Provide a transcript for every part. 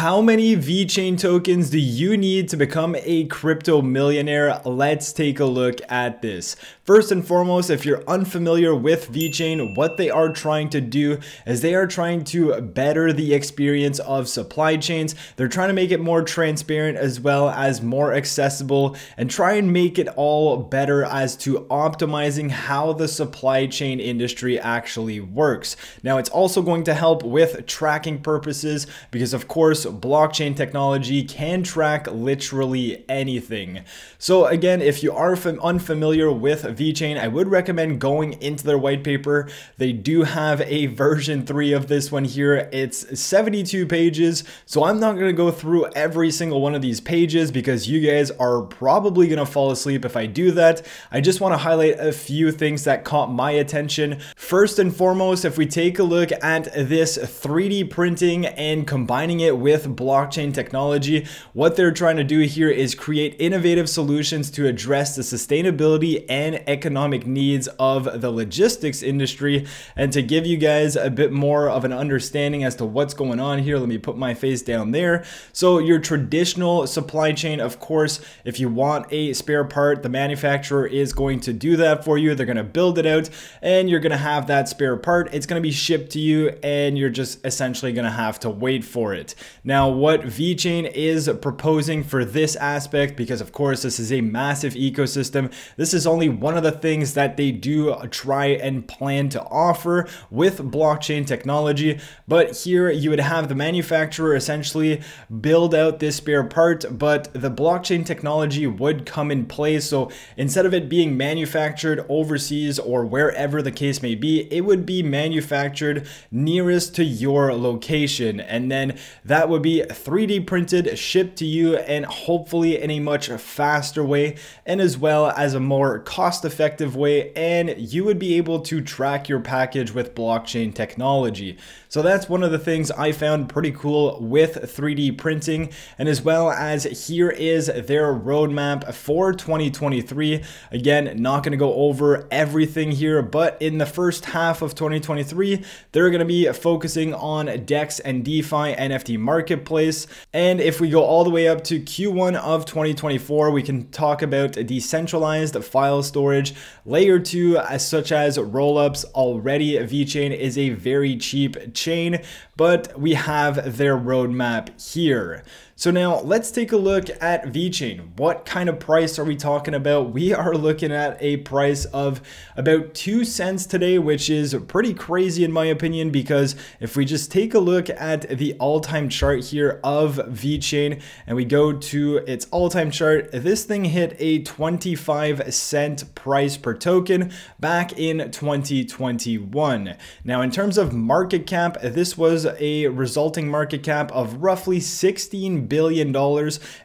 How many Vechain tokens do you need to become a crypto millionaire? Let's take a look at this. First and foremost, if you're unfamiliar with Vechain, what they are trying to do is they are trying to better the experience of supply chains. They're trying to make it more transparent as well as more accessible and try and make it all better as to optimizing how the supply chain industry actually works. Now, it's also going to help with tracking purposes because, of course, blockchain technology can track literally anything. So again, if you are unfamiliar with Vechain, I would recommend going into their white paper. They do have a version 3 of this one here. It's 72 pages, so I'm not going to go through every single one of these pages because you guys are probably going to fall asleep if I do that. I just want to highlight a few things that caught my attention. First and foremost, if we take a look at this 3D printing and combining it with blockchain technology, what they're trying to do here is create innovative solutions to address the sustainability and economic needs of the logistics industry. And to give you guys a bit more of an understanding as to what's going on here, let me put my face down there. So your traditional supply chain, of course, if you want a spare part, the manufacturer is going to do that for you. They're going to build it out and you're going to have that spare part. It's going to be shipped to you and you're just essentially going to have to wait for it. Now, what Vechain is proposing for this aspect, because of course this is a massive ecosystem, this is only one of the things that they do try and plan to offer with blockchain technology. But here you would have the manufacturer essentially build out this spare part, but the blockchain technology would come in place. So instead of it being manufactured overseas or wherever the case may be, it would be manufactured nearest to your location, and then that would be 3D printed, shipped to you, and hopefully in a much faster way and as well as a more cost-effective way, and you would be able to track your package with blockchain technology. So that's one of the things I found pretty cool with 3D printing. And as well as here is their roadmap for 2023. Again, not going to go over everything here, but in the first half of 2023, they're going to be focusing on DEX and DeFi NFT marketplace. And if we go all the way up to Q1 of 2024, we can talk about decentralized file storage, layer 2, such as rollups. Already, Vechain is a very cheap chain, but we have their roadmap here. So now let's take a look at Vechain. What kind of price are we talking about? We are looking at a price of about 2 cents today, which is pretty crazy in my opinion, because if we just take a look at the all-time chart here of Vechain and we go to its all-time chart, this thing hit a 25-cent price per token back in 2021. Now, in terms of market cap, this was a resulting market cap of roughly $16 billion.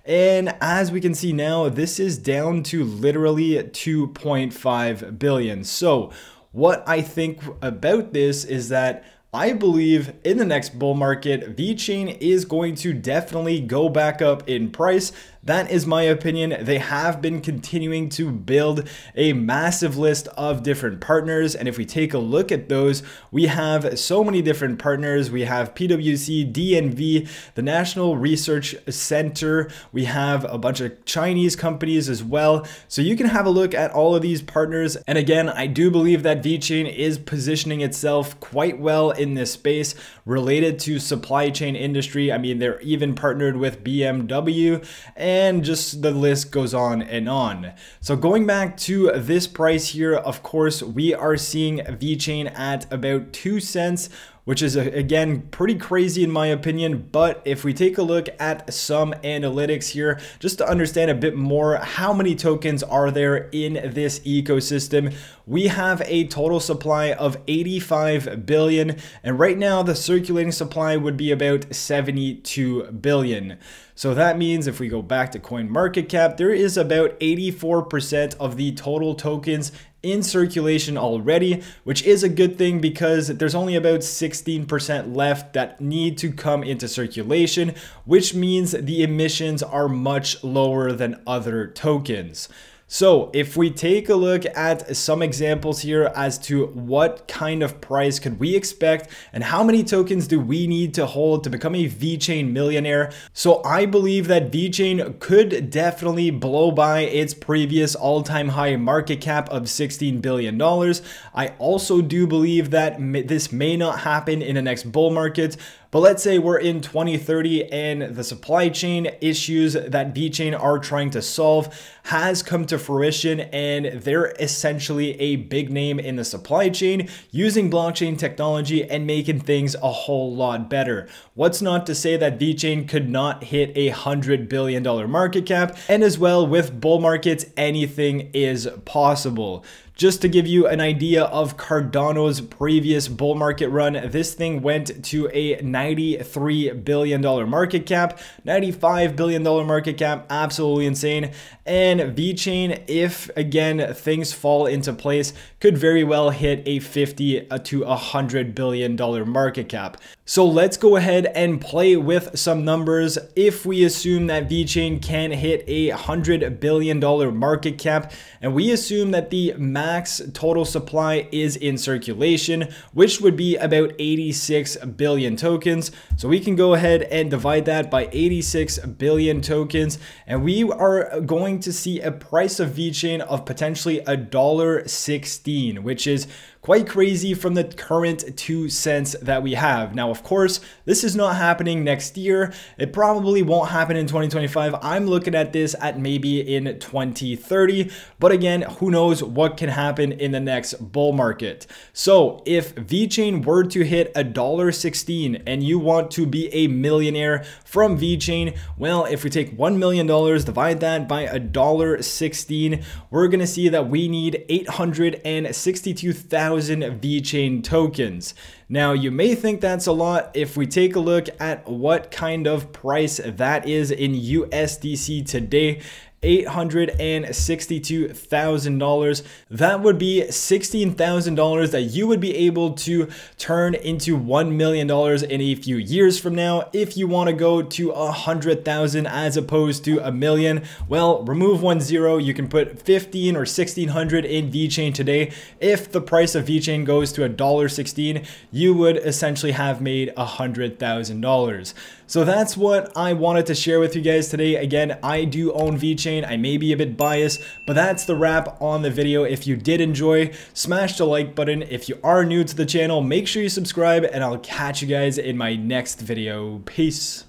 And as we can see now, this is down to literally 2.5 billion. So what I think about this is that I believe in the next bull market, Vechain is going to definitely go back up in price. That is my opinion. They have been continuing to build a massive list of different partners. And if we take a look at those, we have so many different partners. We have PwC, DNV, the National Research Center. We have a bunch of Chinese companies as well. So you can have a look at all of these partners. And again, I do believe that Vechain is positioning itself quite well in this space related to supply chain industry. I mean, they're even partnered with BMW and just the list goes on and on. So going back to this price here, of course, we are seeing Vechain at about 2 cents, which is again pretty crazy in my opinion. But if we take a look at some analytics here, just to understand a bit more, how many tokens are there in this ecosystem? We have a total supply of 85 billion, and right now the circulating supply would be about 72 billion. So that means if we go back to coin market cap, there is about 84% of the total tokens in circulation already, which is a good thing because there's only about 16% left that need to come into circulation, which means the emissions are much lower than other tokens. So if we take a look at some examples here as to what kind of price could we expect and how many tokens do we need to hold to become a Vechain millionaire. So I believe that Vechain could definitely blow by its previous all-time high market cap of $16 billion. I also do believe that this may not happen in the next bull market. But let's say we're in 2030 and the supply chain issues that Vechain are trying to solve has come to fruition and they're essentially a big name in the supply chain using blockchain technology and making things a whole lot better. What's not to say that Vechain could not hit a $100 billion market cap, and as well with bull markets, anything is possible. Just to give you an idea of Cardano's previous bull market run, this thing went to a $93 billion market cap, $95 billion market cap, absolutely insane. And Vechain, if again things fall into place, could very well hit a $50 to $100 billion market cap. So let's go ahead and play with some numbers. If we assume that Vechain can hit a $100 billion market cap, and we assume that the max total supply is in circulation, which would be about 86 billion tokens. So we can go ahead and divide that by 86 billion tokens, and we are going to see a price of Vechain of potentially $1.16, which is quite crazy from the current 2 cents that we have. Now, of course, this is not happening next year. It probably won't happen in 2025. I'm looking at this at maybe in 2030. But again, who knows what can happen in the next bull market. So if Vechain were to hit $1.16 and you want to be a millionaire from Vechain, well, if we take $1 million, divide that by $1.16, we're going to see that we need 862,000 Vechain tokens. Now, you may think that's a lot. If we take a look at what kind of price that is in USDC today, $862,000. That would be $16,000 that you would be able to turn into $1 million in a few years from now. If you want to go to 100,000 as opposed to a million, well, remove 1 0. You can put 15 or 1,600 in Vechain today. If the price of Vechain goes to $1.16, you would essentially have made $100,000. So that's what I wanted to share with you guys today. Again, I do own Vechain. I may be a bit biased, but that's the wrap on the video. If you did enjoy, smash the like button. If you are new to the channel, make sure you subscribe, and I'll catch you guys in my next video. Peace.